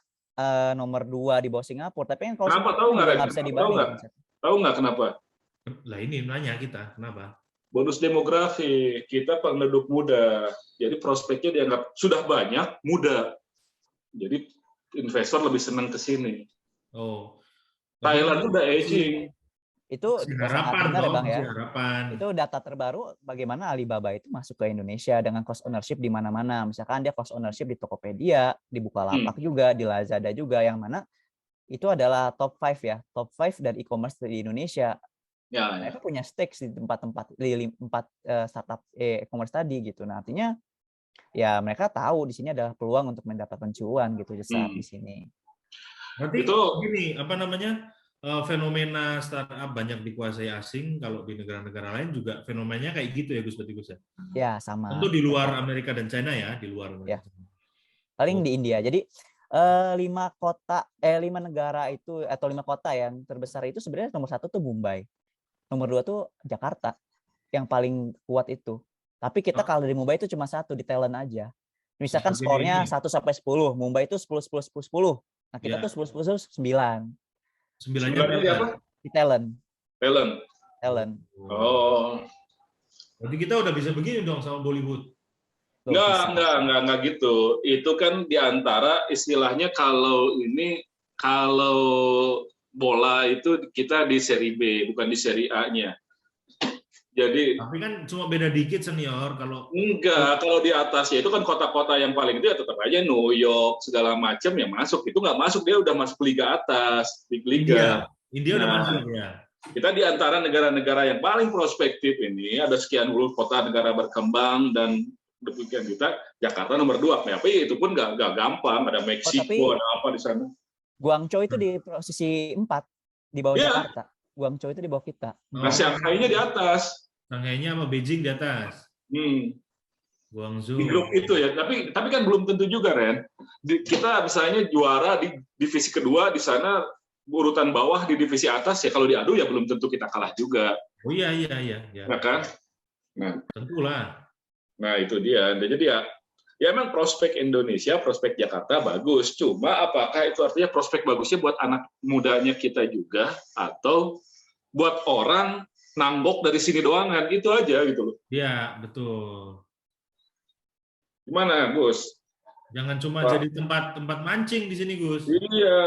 nomor 2 di bawah Singapura. Tapi kan kalau kenapa tahu nggak bisa dibanding. Tahu nggak kenapa? Lah ini nanya kita kenapa? Bonus demografi kita penduduk muda. Jadi prospeknya dianggap sudah banyak muda. Jadi investor lebih senang ke sini. Thailand udah aging. Itu harapan benar ya Bang ya. Itu data terbaru bagaimana Alibaba itu masuk ke Indonesia dengan cost ownership di mana-mana. Misalkan dia cost ownership di Tokopedia, di Bukalapak juga, di Lazada juga yang mana itu adalah top 5 ya, top 5 dari e-commerce di Indonesia. Mereka punya stakes di tempat-tempat di 4 startup e-commerce tadi gitu. Nah, artinya ya mereka tahu di sini adalah peluang untuk mendapatkan cuan gitu saat di sini. Berarti itu gini, fenomena startup banyak dikuasai asing, kalau di negara-negara lain juga fenomenanya kayak gitu ya Gus ya? Ya, sama. Tentu di luar Amerika dan China ya, di luar. Ya. Paling di India. Jadi 5 negara itu atau 5 kota yang terbesar itu sebenarnya nomor 1 tuh Mumbai. Nomor 2 tuh Jakarta. Yang paling kuat itu. Tapi kita kalau di Mumbai itu cuma 1 di talent aja. Misalkan skornya 1 sampai 10, Mumbai itu 10 10 10 10. Nah, kita tuh 10 10 9. 9-nya apa? Di talent. Oh. Berarti kita udah bisa begini dong sama Bollywood. Enggak gitu. Itu kan diantara istilahnya kalau bola itu kita di seri B, bukan di seri A-nya. Jadi tapi kan cuma beda dikit senior kalau kalau di atasnya itu kan kota-kota yang paling itu ya tetap aja New York segala macam ya masuk. Itu nggak masuk, dia udah masuk liga atas, liga. India udah masuk ya. Kita di antara negara-negara yang paling prospektif ini ada sekian puluh kota negara berkembang dan demikian kita Jakarta nomor 2. Tapi itu pun nggak gampang, ada Meksiko, ada apa di sana. Guangzhou itu di posisi 4 di bawah Jakarta. Guangzhou itu di bawah kita. Nah, Shanghai-nya di atas. Shanghai-nya sama Beijing di atas. Guangzhou. Di grup itu ya, tapi kan belum tentu juga Ren. Kita misalnya juara di divisi kedua di sana urutan bawah di divisi atas ya kalau diadu ya belum tentu kita kalah juga. Oh iya. Ya kan? Nah, tentulah. Nah itu dia. Jadi ya emang prospek Indonesia, prospek Jakarta bagus. Cuma apakah itu artinya prospek bagusnya buat anak mudanya kita juga atau buat orang nambok dari sini doang kan? Itu aja gitu loh. Iya, betul. Gimana, Gus? Jangan cuma jadi tempat mancing di sini, Gus. Iya.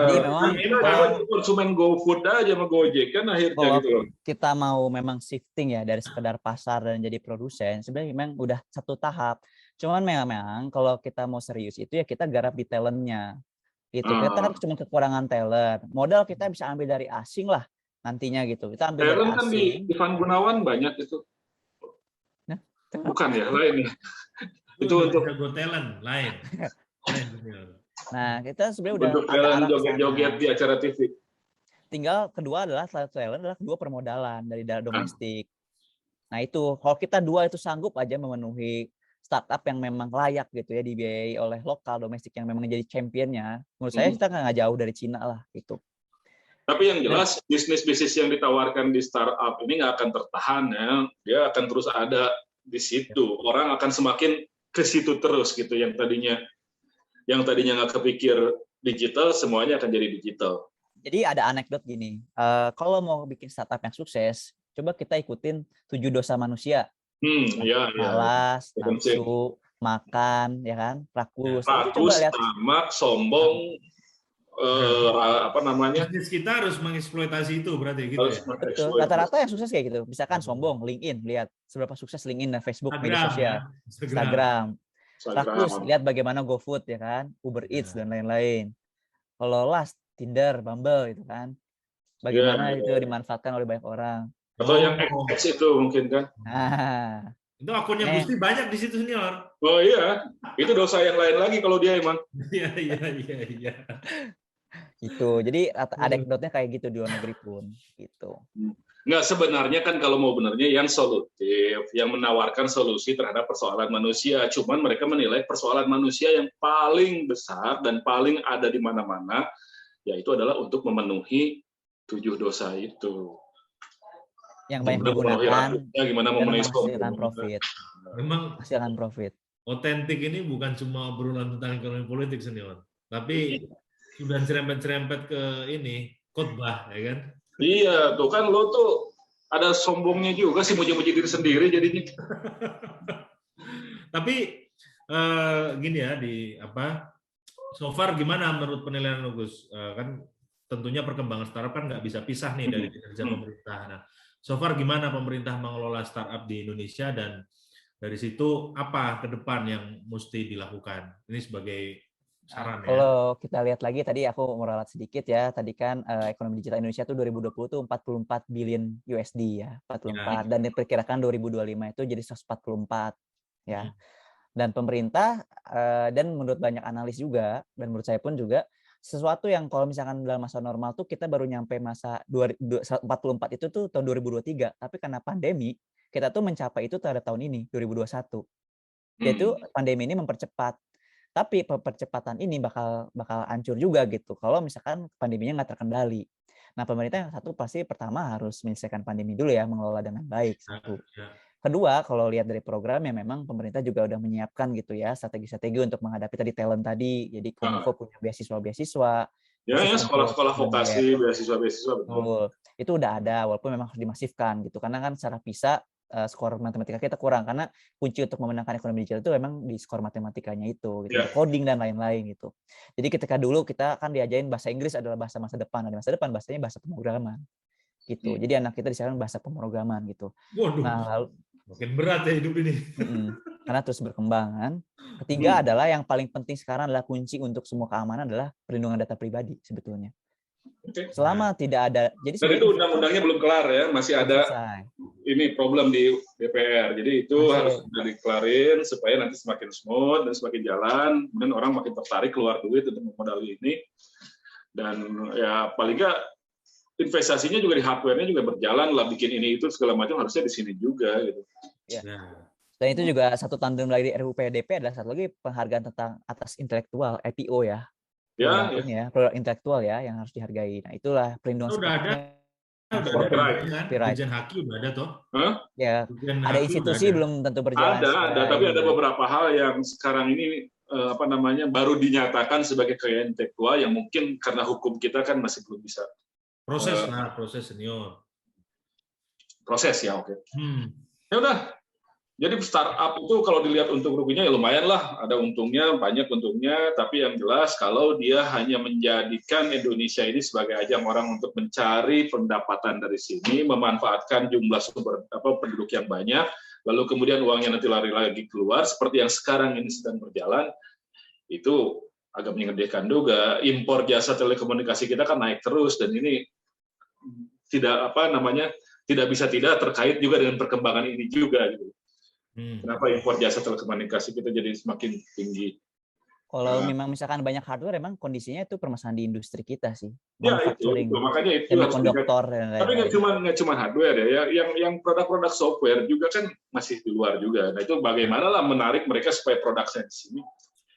Jadi memang kita konsumen GoFood aja sama Gojek kan akhirnya gitu loh. Kita mau memang shifting ya dari sekedar pasar dan jadi produsen, sebenarnya memang udah satu tahap. Cuman memang kalau kita mau serius itu ya kita garap di talentnya. Gitu. Kita kan cuma kekurangan talent. Modal kita bisa ambil dari asing lah nantinya gitu. Kita ambil talent dari kan asing. Di Ivan Gunawan banyak itu. Nah, bukan ya, lain ya. Itu untuk talent lain. Nah, kita sebenarnya udah untuk ada joget-joget di acara TV. Tinggal kedua adalah talent adalah kedua permodalan dari domestik. Nah, itu kalau kita dua itu sanggup aja memenuhi startup yang memang layak gitu ya dibiayai oleh lokal domestik yang memang jadi championnya. Menurut saya kita nggak jauh dari Cina lah gitu. Tapi yang jelas bisnis-bisnis yang ditawarkan di startup ini nggak akan tertahan ya. Dia akan terus ada di situ. Orang akan semakin ke situ terus gitu. Yang tadinya nggak kepikir digital, semuanya akan jadi digital. Jadi ada anekdot gini. Kalau mau bikin startup yang sukses, coba kita ikutin 7 dosa manusia. Malas, nafsu, makan, ya kan, rakus. Tamak, sombong. Apa namanya? Bisnis kita harus mengeksploitasi itu berarti gitu ya. Betul. Rata-rata yang sukses kayak gitu. Misalkan sombong, LinkedIn, lihat seberapa sukses LinkedIn dan Facebook, media sosial, Instagram. Rakus, lihat bagaimana GoFood ya kan, Uber Eats dan lain-lain. Kalau last, Tinder, Bumble itu kan, bagaimana itu dimanfaatkan oleh banyak orang. Atau yang X itu mungkin kan. Nah, itu akunnya Gusti banyak di situ senior. Oh iya, itu dosa yang lain lagi kalau dia emang. Iya. Gitu. Jadi anekdotnya kayak gitu di luar negeri pun gitu. Nggak, sebenarnya kan kalau mau benernya yang solutif, yang menawarkan solusi terhadap persoalan manusia. Cuman mereka menilai persoalan manusia yang paling besar dan paling ada di mana-mana, yaitu adalah untuk memenuhi 7 dosa itu. Yang banyak digunakan, gimana menghasilkan profit. Memang hasilkan profit. Otentik ini bukan cuma obrolan tentang ekonomi politik senior, tapi sudah cerempet-cerempet ke ini khotbah ya kan. Iya, tuh kan lo tuh ada sombongnya juga sih, muji-muji diri sendiri jadinya. Tapi gini ya, so far gimana menurut penilaian lo Gus? Kan tentunya perkembangan startup kan nggak bisa pisah nih dari kinerja pemerintah. Nah, so far gimana pemerintah mengelola startup di Indonesia dan dari situ apa ke depan yang mesti dilakukan? Ini sebagai saran ya. Kalau kita lihat lagi tadi aku meralat sedikit ya. Tadi kan ekonomi digital Indonesia tuh 2020 tuh 44 billion USD ya, 44 dan diperkirakan 2025 itu jadi 144 ya. Dan pemerintah dan menurut banyak analis juga dan menurut saya pun juga sesuatu yang kalau misalkan dalam masa normal tuh kita baru nyampe masa 44 itu tuh tahun 2023, tapi karena pandemi kita tuh mencapai itu terhadap tahun ini 2021. Yaitu pandemi ini mempercepat. Tapi percepatan ini bakal hancur juga gitu kalau misalkan pandeminya nggak terkendali. Nah, pemerintah yang satu pasti pertama harus menyelesaikan pandemi dulu ya, mengelola dengan baik satu. Kedua, kalau lihat dari program ya memang pemerintah juga udah menyiapkan gitu ya strategi-strategi untuk menghadapi tadi talent tadi. Jadi Kominfo punya beasiswa-beasiswa. Ya, sekolah-sekolah vokasi, beasiswa-beasiswa. Betul. Itu udah ada walaupun memang harus dimasifkan gitu. Karena kan secara PISA skor matematika kita kurang karena kunci untuk memenangkan ekonomi digital itu memang di skor matematikanya itu gitu. Coding dan lain-lain gitu. Jadi ketika dulu kita kan diajarin bahasa Inggris adalah bahasa masa depan, dan masa depan bahasanya bahasa pemrograman gitu. Jadi anak kita disiapkan bahasa pemrograman gitu. Waduh, nah, lalu makin berat ya hidup ini. Karena terus berkembang kan. Ketiga adalah yang paling penting sekarang adalah kunci untuk semua keamanan adalah perlindungan data pribadi sebetulnya. Selama tidak ada, jadi dan itu undang-undangnya belum kelar ya, masih ada ini problem di DPR. Jadi itu harus dikelarin supaya nanti semakin smooth dan semakin jalan, kemudian orang makin tertarik keluar duit untuk memodali ini. Dan ya paling nggak investasinya juga di hardware-nya juga berjalan lah, bikin ini itu segala macam harusnya di sini juga gitu. Ya. Dan itu juga satu tandem lagi di RUU PDP adalah satu lagi penghargaan tentang atas intelektual IPO ya. Ya, produk intelektual ya yang harus dihargai. Nah, itulah perlindungan udah ada Dirjen Haki udah ada toh? Ya, ada institusi belum tentu berjalan. Ada, tapi ada beberapa hal yang sekarang ini baru dinyatakan sebagai kekayaan intelektual yang mungkin karena hukum kita kan masih belum bisa. Proses senior. Proses ya, oke. Ya udah. Jadi startup itu kalau dilihat untung ruginya ya lumayan lah, ada untungnya, banyak untungnya, tapi yang jelas kalau dia hanya menjadikan Indonesia ini sebagai ajang orang untuk mencari pendapatan dari sini, memanfaatkan jumlah sumber penduduk yang banyak, lalu kemudian uangnya nanti lari lagi keluar, seperti yang sekarang ini sedang berjalan, itu agak menyedihkan juga. Impor jasa telekomunikasi kita kan naik terus, dan ini tidak tidak bisa tidak terkait juga dengan perkembangan ini juga gitu. Kenapa impor jasa telekomunikasi kita jadi semakin tinggi? Kalau memang misalkan banyak hardware, emang kondisinya itu permasalahan di industri kita sih. Ya itu makanya itu harus konduktor. Tapi nggak cuma hardware ya, yang produk-produk software juga kan masih di luar juga. Nah itu bagaimana lah menarik mereka supaya produknya di sini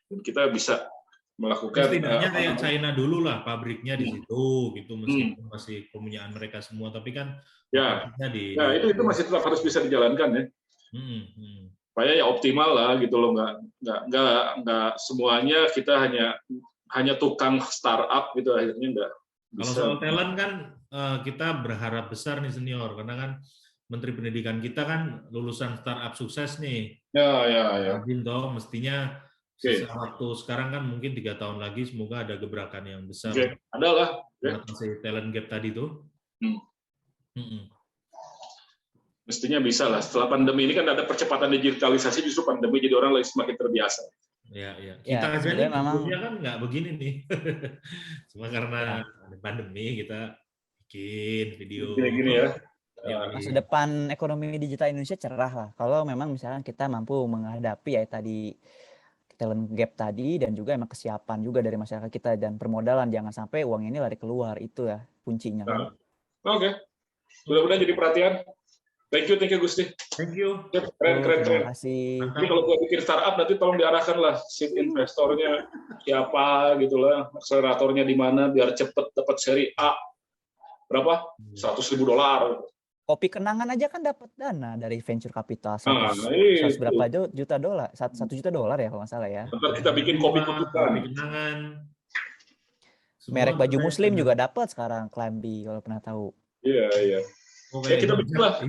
dan kita bisa melakukan. Setidaknya kayak China dulu lah, pabriknya di situ gitu, meskipun masih kepunyaan mereka semua, tapi kan itu masih tetap harus bisa dijalankan ya. Supaya ya optimal lah gitu loh, nggak semuanya kita hanya tukang startup gitu, akhirnya nggak bisa. Kalau soal talent kan kita berharap besar nih senior, karena kan Menteri Pendidikan kita kan lulusan startup sukses nih. Ya. Toh mestinya waktu sekarang kan mungkin 3 tahun lagi semoga ada gebrakan yang besar. Adalah. Mengatasi talent gap tadi tuh. Mestinya bisa lah. Setelah pandemi ini kan ada percepatan digitalisasi, justru pandemi jadi orang lagi semakin terbiasa. Iya. Kita aja nih sebelumnya kan nggak begini nih. Cuma karena ada pandemi kita bikin video. Kayak gini ya. Masa depan ekonomi digital Indonesia cerah lah. Kalau memang misalnya kita mampu menghadapi ya tadi talent gap tadi, dan juga emang kesiapan juga dari masyarakat kita dan permodalan, jangan sampai uang ini lari keluar, itu ya kuncinya. Oke. Mudah-mudahan jadi perhatian. Thank you Gusti. Thank you. Keren. Terima kasih. Jadi kalau buat bikin startup nanti tolong diarahkan lah seed investornya siapa gitulah, akseleratornya di mana biar cepet dapat seri A. Berapa? $100.000. Kopi Kenangan aja kan dapat dana dari venture capital 100 berapa juta dolar, $1 juta ya kalau nggak salah ya. Ntar kita bikin kopi Kenangan. Merek baju Muslim juga dapat sekarang, Clamby kalau pernah tahu. Iya. Kita bikin lah.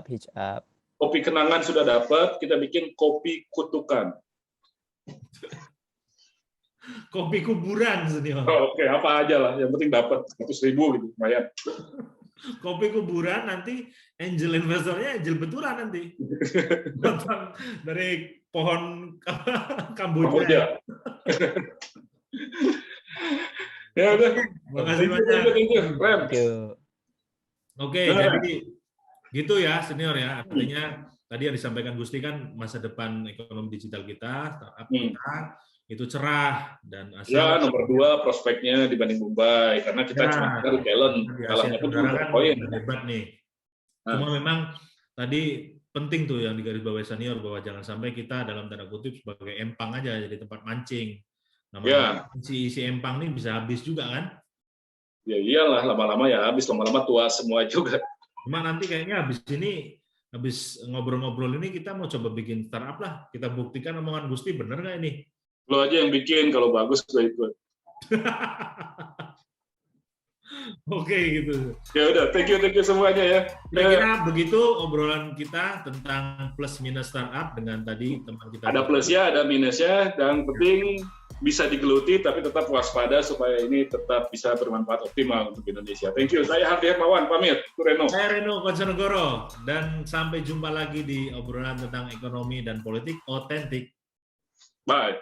Hijab. Kopi Kenangan sudah dapat, kita bikin kopi kutukan. Kopi kuburan senior. Oke, apa aja lah, yang penting dapat 100.000 gitu, lumayan. Kopi kuburan, nanti angel investornya angel betulan nanti. Dari pohon Kamboja. Ya udah. Makasih banyak. Oke, jadi gitu ya senior ya. Artinya tadi yang disampaikan Gusti kan masa depan ekonomi digital kita, startup kita itu cerah dan ya nomor 2 prospeknya dibanding Mumbai karena kita cuma cari talent, kalahnya pun poin hebat nih. Cuma memang tadi penting tuh yang digarisbawahi senior bahwa jangan sampai kita dalam tanda kutip sebagai empang aja jadi tempat mancing. Namanya isi empang nih bisa habis juga kan? Ya iyalah, lama-lama ya habis, lama-lama tua semua juga. Cuma nanti kayaknya habis ngobrol-ngobrol ini kita mau coba bikin startup lah. Kita buktikan omongan Gusti bener nggak ini? Lo aja yang bikin, kalau bagus gue ikut. Oke gitu. Ya udah, thank you semuanya ya. Kira-kira begitu obrolan kita tentang plus minus startup dengan tadi teman kita. Ada plusnya, ada minusnya, dan penting bisa digeluti tapi tetap waspada supaya ini tetap bisa bermanfaat optimal untuk Indonesia. Thank you. Saya Hardi Hermawan, pamit. Reno. Saya Reno Konsenegoro, dan sampai jumpa lagi di obrolan tentang ekonomi dan politik otentik. Bye.